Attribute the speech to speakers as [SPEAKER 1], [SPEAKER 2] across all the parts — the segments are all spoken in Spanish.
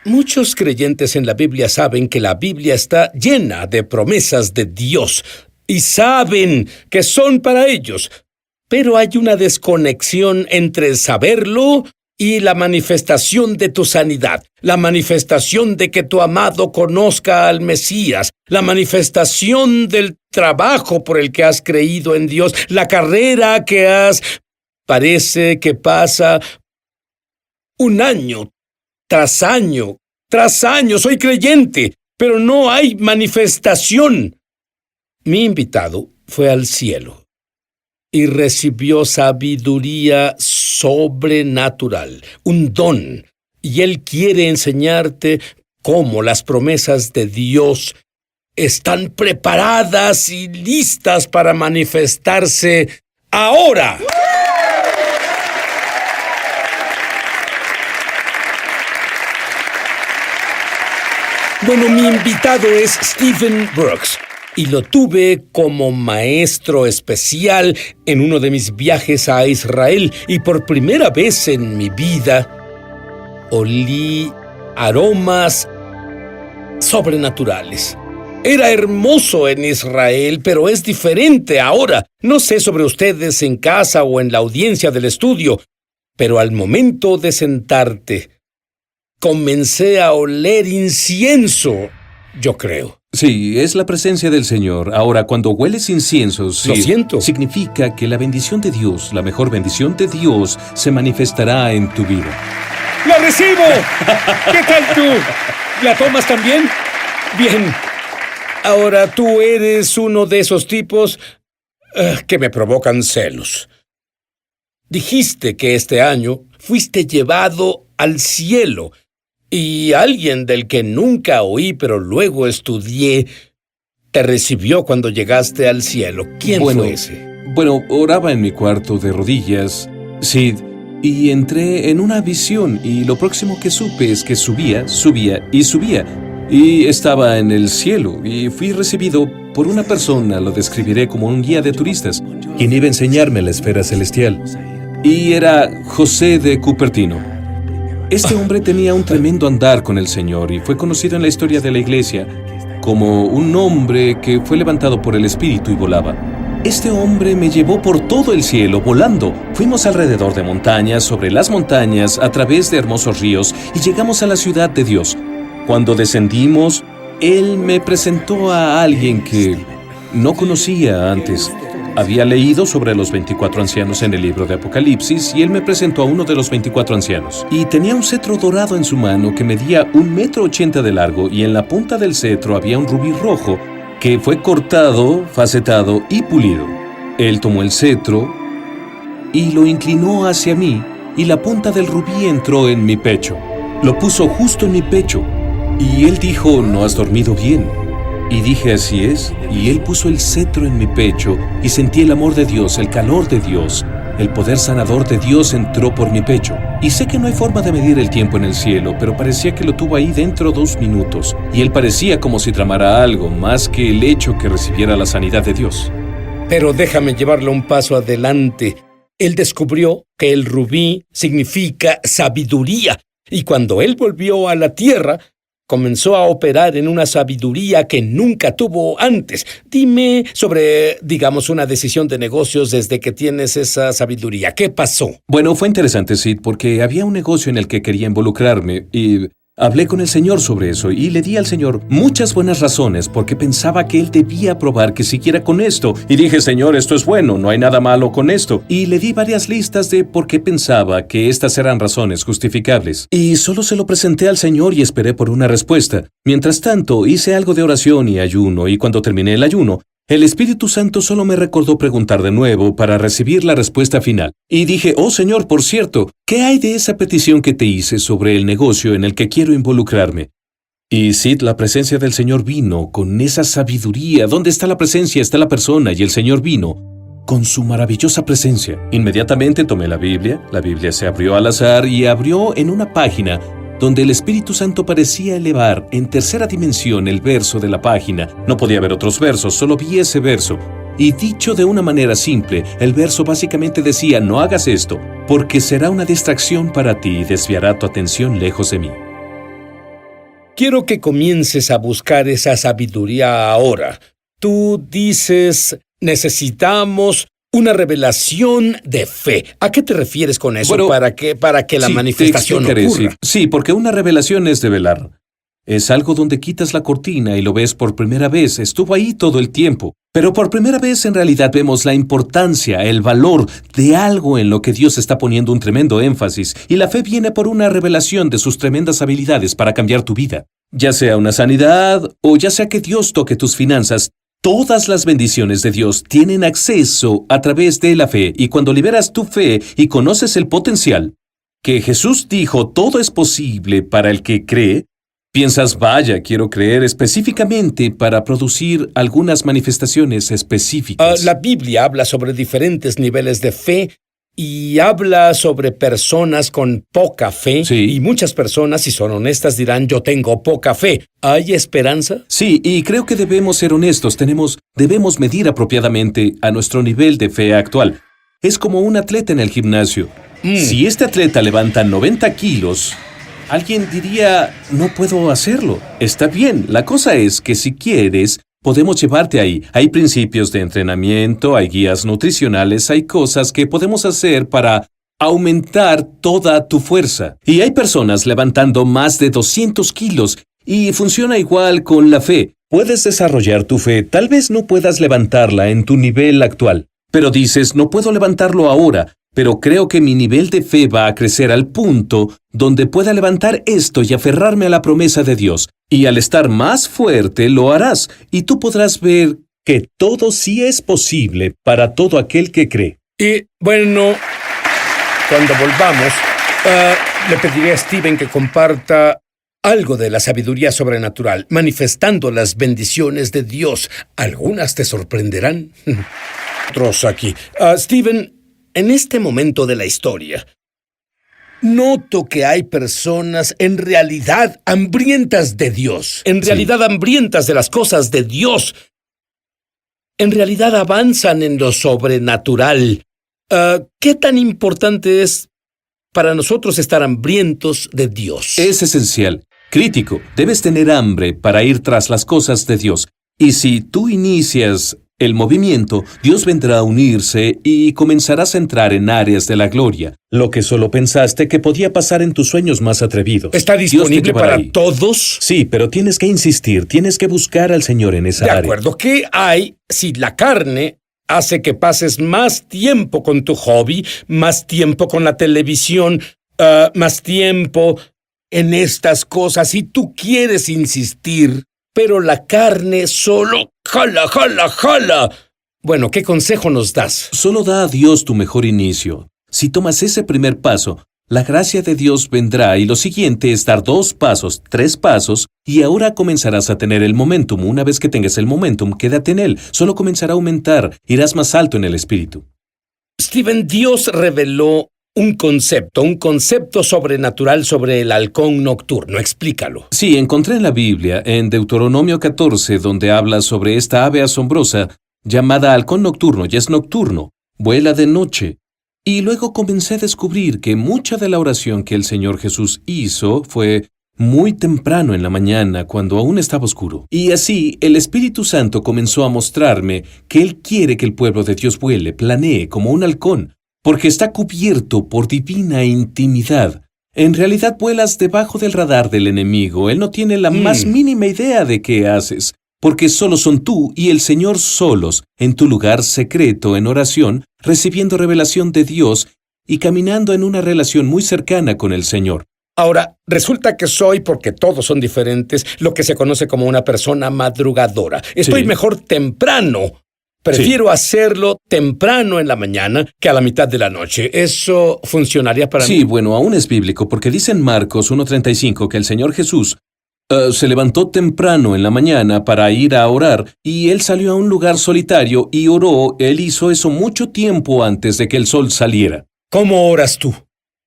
[SPEAKER 1] Muchos creyentes en la Biblia saben que la Biblia está llena de promesas de Dios y saben que son para ellos. Pero hay una desconexión entre saberlo y la manifestación de tu sanidad, la manifestación de que tu amado conozca al Mesías, la manifestación del trabajo por el que has creído en Dios, la carrera que has... Parece que pasa un año tras año, soy creyente, pero no hay manifestación. Mi invitado fue al cielo y recibió sabiduría sobrenatural, un don, y él quiere enseñarte cómo las promesas de Dios están preparadas y listas para manifestarse ahora. Bueno, mi invitado es Stephen Brooks, y lo tuve como maestro especial en uno de mis viajes a Israel, y por primera vez en mi vida olí aromas sobrenaturales. Era hermoso en Israel, pero es diferente ahora. No sé sobre ustedes en casa o en la audiencia del estudio, pero al momento de sentarte, comencé a oler incienso, yo creo.
[SPEAKER 2] Sí, es la presencia del Señor. Ahora, cuando hueles incienso, sí,
[SPEAKER 1] Lo siento.
[SPEAKER 2] significa que la bendición de Dios, la mejor bendición de Dios, se manifestará en tu vida.
[SPEAKER 1] ¡La recibo! ¿Qué tal tú? ¿La tomas también? Bien. Ahora, tú eres uno de esos tipos que me provocan celos. Dijiste que este año fuiste llevado al cielo. Y alguien del que nunca oí, pero luego estudié, te recibió cuando llegaste al cielo. ¿Quién fue ese?
[SPEAKER 2] Bueno, oraba en mi cuarto de rodillas, Sid, y entré en una visión, y lo próximo que supe es que subía, y estaba en el cielo, y fui recibido por una persona, lo describiré como un guía de turistas, quien iba a enseñarme la esfera celestial, y era José de Cupertino. Este hombre tenía un tremendo andar con el Señor y fue conocido en la historia de la iglesia como un hombre que fue levantado por el Espíritu y volaba. Este hombre me llevó por todo el cielo volando. Fuimos alrededor de montañas, sobre las montañas, a través de hermosos ríos y llegamos a la ciudad de Dios. Cuando descendimos, él me presentó a alguien que no conocía antes. Había leído sobre los 24 ancianos en el libro de Apocalipsis y él me presentó a uno de los 24 ancianos. Y tenía un cetro dorado en su mano que medía 1,80 m de largo y en la punta del cetro había un rubí rojo que fue cortado, facetado y pulido. Él tomó el cetro y lo inclinó hacia mí y la punta del rubí entró en mi pecho. Lo puso justo en mi pecho y él dijo, ¿no has dormido bien? Y dije, así es, y él puso el cetro en mi pecho y sentí el amor de Dios, el calor de Dios. El poder sanador de Dios entró por mi pecho. Y sé que no hay forma de medir el tiempo en el cielo, pero parecía que lo tuvo ahí dentro 2 minutos. Y él parecía como si tramara algo, más que el hecho que recibiera la sanidad de Dios.
[SPEAKER 1] Pero déjame llevarlo un paso adelante. Él descubrió que el rubí significa sabiduría. Y cuando él volvió a la tierra, comenzó a operar en una sabiduría que nunca tuvo antes. Dime sobre, digamos, una decisión de negocios desde que tienes esa sabiduría. ¿Qué pasó?
[SPEAKER 2] Bueno, fue interesante, Sid, porque había un negocio en el que quería involucrarme y hablé con el Señor sobre eso y le di al Señor muchas buenas razones porque pensaba que Él debía probar que siguiera con esto. Y dije, Señor, esto es bueno, no hay nada malo con esto. Y le di varias listas de por qué pensaba que estas eran razones justificables. Y solo se lo presenté al Señor y esperé por una respuesta. Mientras tanto, hice algo de oración y ayuno, y cuando terminé el ayuno, el Espíritu Santo solo me recordó preguntar de nuevo para recibir la respuesta final. Y dije, oh Señor, por cierto, ¿qué hay de esa petición que te hice sobre el negocio en el que quiero involucrarme? Y Sid, la presencia del Señor vino con esa sabiduría. ¿Dónde está la presencia? Está la persona, y el Señor vino con su maravillosa presencia. Inmediatamente tomé la Biblia se abrió al azar y abrió en una página donde el Espíritu Santo parecía elevar en tercera dimensión el verso de la página. No podía ver otros versos, solo vi ese verso. Y dicho de una manera simple, el verso básicamente decía, no hagas esto, porque será una distracción para ti y desviará tu atención lejos de mí.
[SPEAKER 1] quiero que comiences a buscar esa sabiduría ahora. Tú dices, necesitamos una revelación de fe. ¿A qué te refieres con eso?
[SPEAKER 2] Bueno,
[SPEAKER 1] para que la
[SPEAKER 2] sí,
[SPEAKER 1] manifestación
[SPEAKER 2] te explicaré,
[SPEAKER 1] ocurra.
[SPEAKER 2] Sí, porque una revelación es revelar. Es algo donde quitas la cortina y lo ves por primera vez. Estuvo ahí todo el tiempo. Pero por primera vez en realidad vemos la importancia, el valor de algo en lo que Dios está poniendo un tremendo énfasis. Y la fe viene por una revelación de sus tremendas habilidades para cambiar tu vida. Ya sea una sanidad o ya sea que Dios toque tus finanzas. Todas las bendiciones de Dios tienen acceso a través de la fe, y cuando liberas tu fe y conoces el potencial, que Jesús dijo todo es posible para el que cree, piensas, vaya, quiero creer específicamente para producir algunas manifestaciones específicas.
[SPEAKER 1] La Biblia habla sobre diferentes niveles de fe y habla sobre personas con poca fe.
[SPEAKER 2] Sí.
[SPEAKER 1] Y muchas personas, si son honestas, dirán, yo tengo poca fe. ¿Hay esperanza?
[SPEAKER 2] Sí, y creo que debemos ser honestos, debemos medir apropiadamente a nuestro nivel de fe actual. Es como un atleta en el gimnasio. Si este atleta levanta 90 kilos, alguien diría, no puedo hacerlo. Está bien, la cosa es que si quieres, podemos llevarte ahí. Hay principios de entrenamiento, hay guías nutricionales, hay cosas que podemos hacer para aumentar toda tu fuerza. Y hay personas levantando más de 200 kilos y funciona igual con la fe. Puedes desarrollar tu fe, tal vez no puedas levantarla en tu nivel actual, pero dices, no puedo levantarlo ahora, pero creo que mi nivel de fe va a crecer al punto donde pueda levantar esto y aferrarme a la promesa de Dios. Y al estar más fuerte lo harás, y tú podrás ver que todo sí es posible para todo aquel que cree.
[SPEAKER 1] Y bueno, cuando volvamos, le pediré a Steven que comparta algo de la sabiduría sobrenatural, manifestando las bendiciones de Dios. Algunas te sorprenderán. Otros aquí. Steven, en este momento de la historia, noto que hay personas en realidad hambrientas de Dios, en realidad hambrientas de las cosas de Dios, en realidad avanzan en lo sobrenatural. ¿Qué tan importante es para nosotros estar hambrientos de Dios?
[SPEAKER 2] Es esencial, crítico. Debes tener hambre para ir tras las cosas de Dios. Y si tú inicias el movimiento, Dios vendrá a unirse y comenzarás a entrar en áreas de la gloria, lo que solo pensaste que podía pasar en tus sueños más atrevidos.
[SPEAKER 1] ¿Está disponible para
[SPEAKER 2] ahí.
[SPEAKER 1] todos?
[SPEAKER 2] Sí, pero tienes que insistir, tienes que buscar al Señor en esa área.
[SPEAKER 1] De acuerdo. ¿Qué hay si la carne hace que pases más tiempo con tu hobby, más tiempo con la televisión, más tiempo en estas cosas, y tú quieres insistir, pero la carne solo jala? Bueno, ¿qué consejo nos das?
[SPEAKER 2] Solo da a Dios tu mejor inicio. Si tomas ese primer paso, la gracia de Dios vendrá, y lo siguiente es dar 2 pasos, 3 pasos, y ahora comenzarás a tener el momentum. Una vez que tengas el momentum, quédate en él. Solo comenzará a aumentar, irás más alto en el espíritu.
[SPEAKER 1] Steven, Dios reveló un concepto sobrenatural sobre el halcón nocturno. Explícalo.
[SPEAKER 2] Sí, encontré en la Biblia, en Deuteronomio 14, donde habla sobre esta ave asombrosa llamada halcón nocturno, y es nocturno, vuela de noche. Y luego comencé a descubrir que mucha de la oración que el Señor Jesús hizo fue muy temprano en la mañana, cuando aún estaba oscuro. Y así, el Espíritu Santo comenzó a mostrarme que Él quiere que el pueblo de Dios vuele, planee como un halcón, porque está cubierto por divina intimidad. En realidad vuelas debajo del radar del enemigo. Él no tiene la más mínima idea de qué haces, porque solo son tú y el Señor solos, en tu lugar secreto en oración, recibiendo revelación de Dios y caminando en una relación muy cercana con el Señor.
[SPEAKER 1] Ahora, resulta que soy, porque todos son diferentes, lo que se conoce como una persona madrugadora. Estoy mejor temprano. Prefiero hacerlo temprano en la mañana que a la mitad de la noche. ¿Eso funcionaría para mí?
[SPEAKER 2] Sí, bueno, aún es bíblico, porque dice en Marcos 1:35 que el Señor Jesús se levantó temprano en la mañana para ir a orar, y Él salió a un lugar solitario y oró. Él hizo eso mucho tiempo antes de que el sol saliera.
[SPEAKER 1] ¿Cómo oras tú?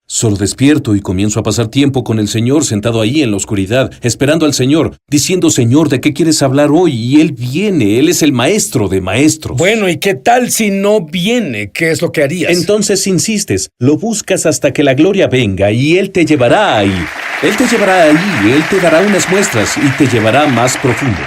[SPEAKER 2] Solo despierto y comienzo a pasar tiempo con el Señor sentado ahí en la oscuridad, esperando al Señor, diciendo, Señor, ¿de qué quieres hablar hoy? Y Él viene, Él es el maestro de maestros.
[SPEAKER 1] Bueno, ¿y qué tal si no viene? ¿Qué es lo que harías?
[SPEAKER 2] Entonces insistes, lo buscas hasta que la gloria venga y Él te llevará ahí. Él te llevará ahí, Él te dará unas muestras y te llevará más profundo.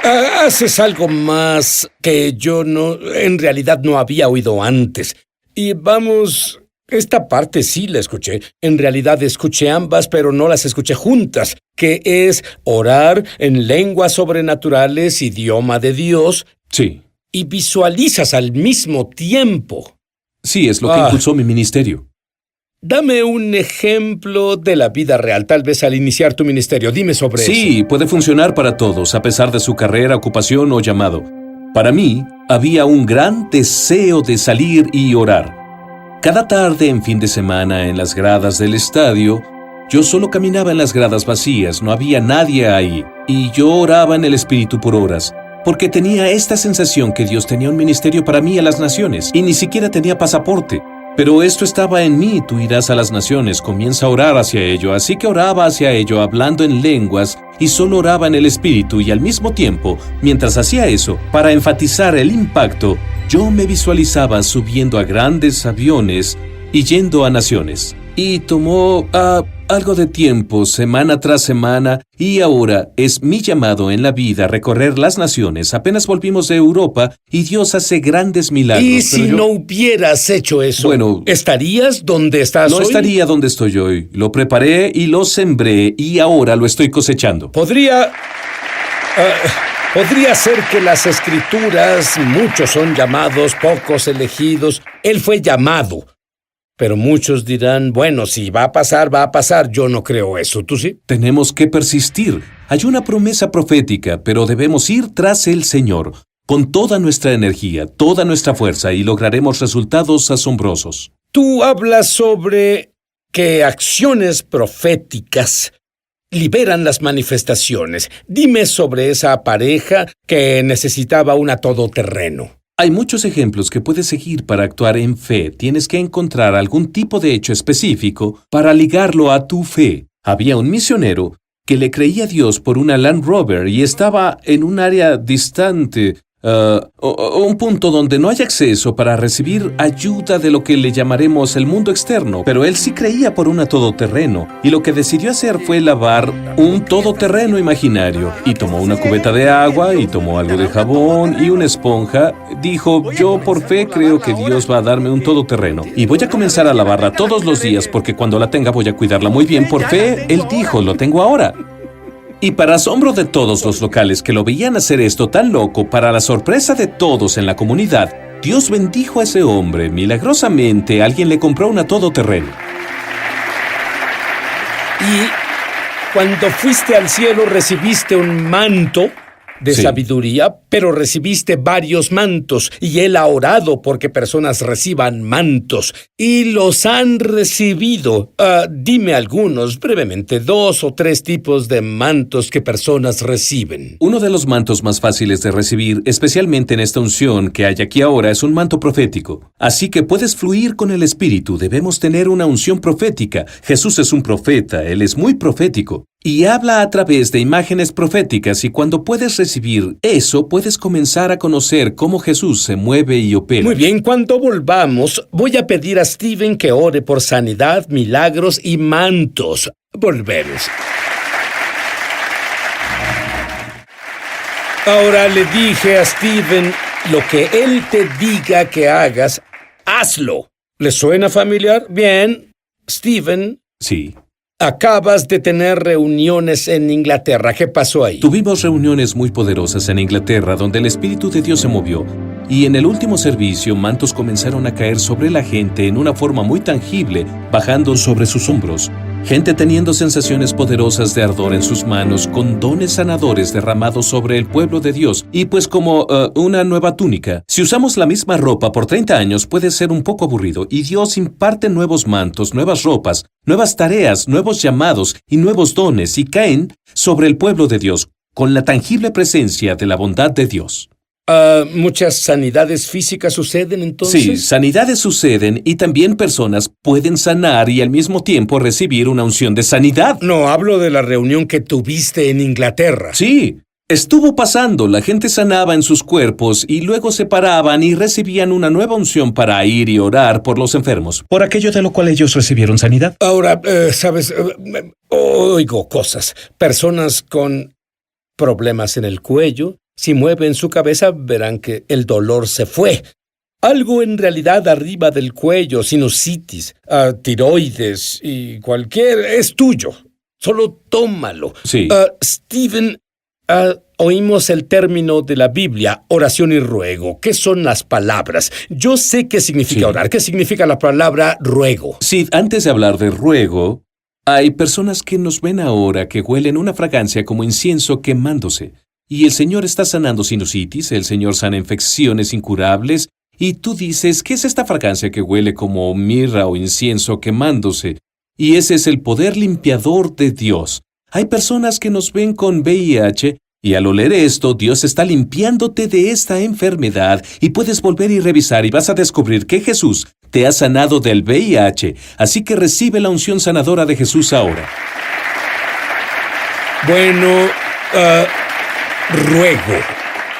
[SPEAKER 1] Haces algo más que yo en realidad no había oído antes. Y vamos, esta parte sí la escuché. En realidad escuché ambas, pero no las escuché juntas, que es orar en lenguas sobrenaturales, idioma de Dios.
[SPEAKER 2] Sí.
[SPEAKER 1] Y visualizas al mismo tiempo.
[SPEAKER 2] Sí, es lo que impulsó mi ministerio.
[SPEAKER 1] Dame un ejemplo de la vida real, tal vez al iniciar tu ministerio. Dime sobre eso.
[SPEAKER 2] Sí, puede funcionar para todos, a pesar de su carrera, ocupación o llamado. Para mí, había un gran deseo de salir y orar. Cada tarde en fin de semana en las gradas del estadio, yo solo caminaba en las gradas vacías, no había nadie ahí, y yo oraba en el Espíritu por horas, porque tenía esta sensación que Dios tenía un ministerio para mí a las naciones, y ni siquiera tenía pasaporte. Pero esto estaba en mí, tú irás a las naciones, comienza a orar hacia ello. Así que oraba hacia ello, hablando en lenguas, y solo oraba en el Espíritu, y al mismo tiempo, mientras hacía eso, para enfatizar el impacto, yo me visualizaba subiendo a grandes aviones y yendo a naciones. Y tomó algo de tiempo, semana tras semana, y ahora es mi llamado en la vida recorrer las naciones. Apenas volvimos de Europa y Dios hace grandes milagros.
[SPEAKER 1] ¿Y si no hubieras hecho eso?
[SPEAKER 2] Bueno,
[SPEAKER 1] ¿estarías donde estás hoy?
[SPEAKER 2] No estaría donde estoy hoy. Lo preparé y lo sembré y ahora lo estoy cosechando.
[SPEAKER 1] Podría ser que las Escrituras, muchos son llamados, pocos elegidos. Él fue llamado. Pero muchos dirán, bueno, si va a pasar, va a pasar. Yo no creo eso, ¿tú sí?
[SPEAKER 2] Tenemos que persistir. Hay una promesa profética, pero debemos ir tras el Señor, con toda nuestra energía, toda nuestra fuerza, y lograremos resultados asombrosos.
[SPEAKER 1] Tú hablas sobre que acciones proféticas liberan las manifestaciones. Dime sobre esa pareja que necesitaba una todoterreno.
[SPEAKER 2] Hay muchos ejemplos que puedes seguir para actuar en fe. Tienes que encontrar algún tipo de hecho específico para ligarlo a tu fe. Había un misionero que le creía a Dios por una Land Rover y estaba en un área distante, un punto donde no hay acceso para recibir ayuda de lo que le llamaremos el mundo externo, pero él sí creía por una todoterreno, y lo que decidió hacer fue lavar un todoterreno imaginario, y tomó una cubeta de agua, y tomó algo de jabón, y una esponja. Dijo, yo por fe creo que Dios va a darme un todoterreno, y voy a comenzar a lavarla todos los días, porque cuando la tenga voy a cuidarla muy bien. Por fe, él dijo, lo tengo ahora. Y para asombro de todos los locales que lo veían hacer esto tan loco, para la sorpresa de todos en la comunidad, Dios bendijo a ese hombre. Milagrosamente, alguien le compró una todoterreno.
[SPEAKER 1] Y cuando fuiste al cielo recibiste un manto de sabiduría, pero recibiste varios mantos, y Él ha orado porque personas reciban mantos, y los han recibido. Dime algunos, brevemente, 2 o 3 tipos de mantos que personas reciben.
[SPEAKER 2] Uno de los mantos más fáciles de recibir, especialmente en esta unción que hay aquí ahora, es un manto profético. Así que puedes fluir con el Espíritu. Debemos tener una unción profética. Jesús es un profeta, Él es muy profético. Y habla a través de imágenes proféticas, y cuando puedes recibir eso, puedes comenzar a conocer cómo Jesús se mueve y opera.
[SPEAKER 1] Muy bien, cuando volvamos, voy a pedir a Steven que ore por sanidad, milagros y mantos. Volvemos. Ahora le dije a Steven, lo que él te diga que hagas, hazlo. ¿Le suena familiar? Bien. Steven.
[SPEAKER 2] Sí.
[SPEAKER 1] Acabas de tener reuniones en Inglaterra. ¿Qué pasó ahí?
[SPEAKER 2] Tuvimos reuniones muy poderosas en Inglaterra donde el Espíritu de Dios se movió. Y en el último servicio, mantos comenzaron a caer sobre la gente en una forma muy tangible, bajando sobre sus hombros. Gente teniendo sensaciones poderosas de ardor en sus manos, con dones sanadores derramados sobre el pueblo de Dios, y pues como una nueva túnica. Si usamos la misma ropa por 30 años puede ser un poco aburrido, y Dios imparte nuevos mantos, nuevas ropas, nuevas tareas, nuevos llamados y nuevos dones, y caen sobre el pueblo de Dios, con la tangible presencia de la bondad de Dios.
[SPEAKER 1] ¿Muchas sanidades físicas suceden entonces?
[SPEAKER 2] Sí, sanidades suceden y también personas pueden sanar y al mismo tiempo recibir una unción de sanidad.
[SPEAKER 1] No, hablo de la reunión que tuviste en Inglaterra.
[SPEAKER 2] Sí, estuvo pasando, la gente sanaba en sus cuerpos y luego se paraban y recibían una nueva unción para ir y orar por los enfermos, por aquello de lo cual ellos recibieron sanidad.
[SPEAKER 1] Ahora, ¿sabes? Oigo cosas. Personas con problemas en el cuello, si mueven su cabeza verán que el dolor se fue. Algo en realidad arriba del cuello, sinusitis, tiroides y es tuyo. Solo tómalo.
[SPEAKER 2] Sí.
[SPEAKER 1] Stephen, oímos el término de la Biblia, oración y ruego. ¿Qué son las palabras? Yo sé qué significa orar. ¿Qué significa la palabra ruego?
[SPEAKER 2] Sí, antes de hablar de ruego, hay personas que nos ven ahora que huelen una fragancia como incienso quemándose. Y el Señor está sanando sinusitis, el Señor sana infecciones incurables, y tú dices, ¿qué es esta fragancia que huele como mirra o incienso quemándose? Y ese es el poder limpiador de Dios. Hay personas que nos ven con VIH, y al oler esto, Dios está limpiándote de esta enfermedad, y puedes volver y revisar y vas a descubrir que Jesús te ha sanado del VIH, así que recibe la unción sanadora de Jesús ahora.
[SPEAKER 1] Bueno, ruego.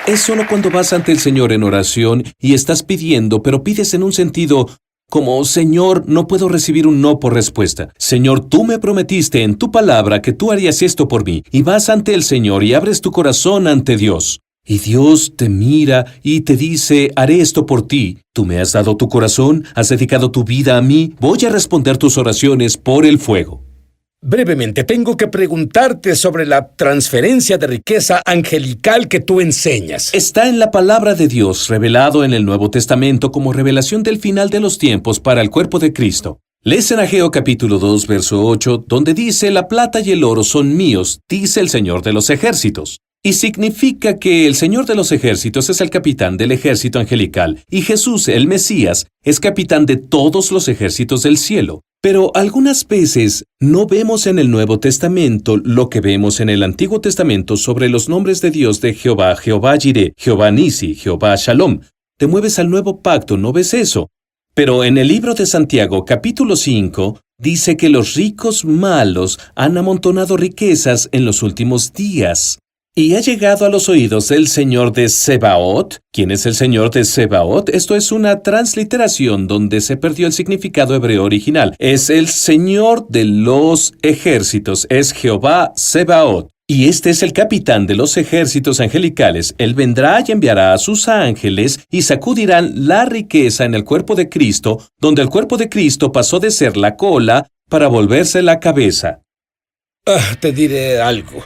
[SPEAKER 2] Es solo cuando vas ante el Señor en oración y estás pidiendo, pero pides en un sentido como, Señor, no puedo recibir un no por respuesta. Señor, tú me prometiste en tu palabra que tú harías esto por mí, y vas ante el Señor y abres tu corazón ante Dios. Y Dios te mira y te dice, haré esto por ti. Tú me has dado tu corazón, has dedicado tu vida a mí, voy a responder tus oraciones por el fuego.
[SPEAKER 1] Brevemente, tengo que preguntarte sobre la transferencia de riqueza angelical que tú enseñas.
[SPEAKER 2] Está en la palabra de Dios, revelado en el Nuevo Testamento como revelación del final de los tiempos para el cuerpo de Cristo. Lees en Ageo capítulo 2, verso 8, donde dice, la plata y el oro son míos, dice el Señor de los ejércitos. Y significa que el Señor de los ejércitos es el capitán del ejército angelical, y Jesús, el Mesías, es capitán de todos los ejércitos del cielo. Pero algunas veces no vemos en el Nuevo Testamento lo que vemos en el Antiguo Testamento sobre los nombres de Dios de Jehová, Jehová Jireh, Jehová Nisi, Jehová Shalom. Te mueves al Nuevo Pacto, no ves eso. Pero en el libro de Santiago, capítulo 5, dice que los ricos malos han amontonado riquezas en los últimos días. Y ha llegado a los oídos del Señor de Sebaot. ¿Quién es el Señor de Sebaot? Esto es una transliteración donde se perdió el significado hebreo original. Es el Señor de los ejércitos, es Jehová Sebaot. Y este es el capitán de los ejércitos angelicales. Él vendrá y enviará a sus ángeles y sacudirán la riqueza en el cuerpo de Cristo, donde el cuerpo de Cristo pasó de ser la cola para volverse la cabeza.
[SPEAKER 1] Te diré algo.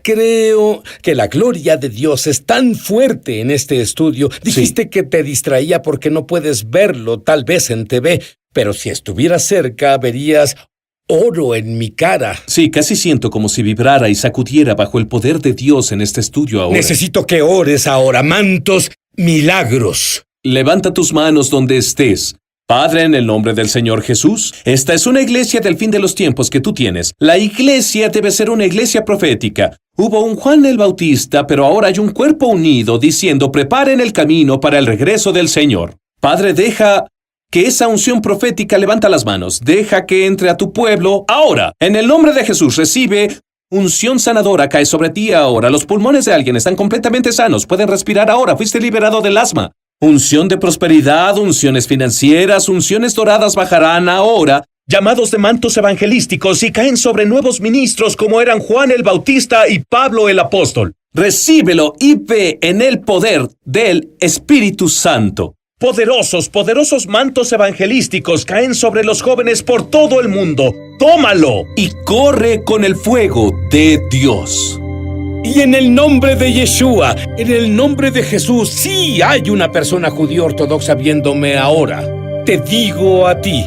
[SPEAKER 1] Creo que la gloria de Dios es tan fuerte en este estudio. Dijiste que te distraía porque no puedes verlo, tal vez en TV, pero si estuvieras cerca verías oro en mi cara.
[SPEAKER 2] Sí, casi siento como si vibrara y sacudiera bajo el poder de Dios en este estudio ahora.
[SPEAKER 1] Necesito que ores ahora, mantos, milagros.
[SPEAKER 2] Levanta tus manos donde estés. Padre, en el nombre del Señor Jesús, esta es una iglesia del fin de los tiempos que tú tienes. La iglesia debe ser una iglesia profética. Hubo un Juan el Bautista, pero ahora hay un cuerpo unido diciendo, preparen el camino para el regreso del Señor. Padre, deja que esa unción profética levanta las manos. Deja que entre a tu pueblo ahora. En el nombre de Jesús, recibe Unción sanadora cae sobre ti ahora. Los pulmones de alguien están completamente sanos. Pueden respirar ahora. Fuiste liberado del asma. Unción de prosperidad, unciones financieras, unciones doradas bajarán ahora. Llamados de mantos evangelísticos y caen sobre nuevos ministros como eran Juan el Bautista y Pablo el Apóstol. Recíbelo y ve en el poder del Espíritu Santo. Poderosos mantos evangelísticos caen sobre los jóvenes por todo el mundo. ¡Tómalo! Y corre con el fuego de Dios.
[SPEAKER 1] Y en el nombre de Yeshua, en el nombre de Jesús, sí hay una persona judía ortodoxa viéndome ahora. Te digo a ti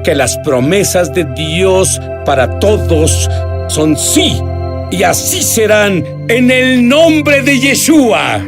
[SPEAKER 1] que las promesas de Dios para todos son sí, y así serán en el nombre de Yeshua.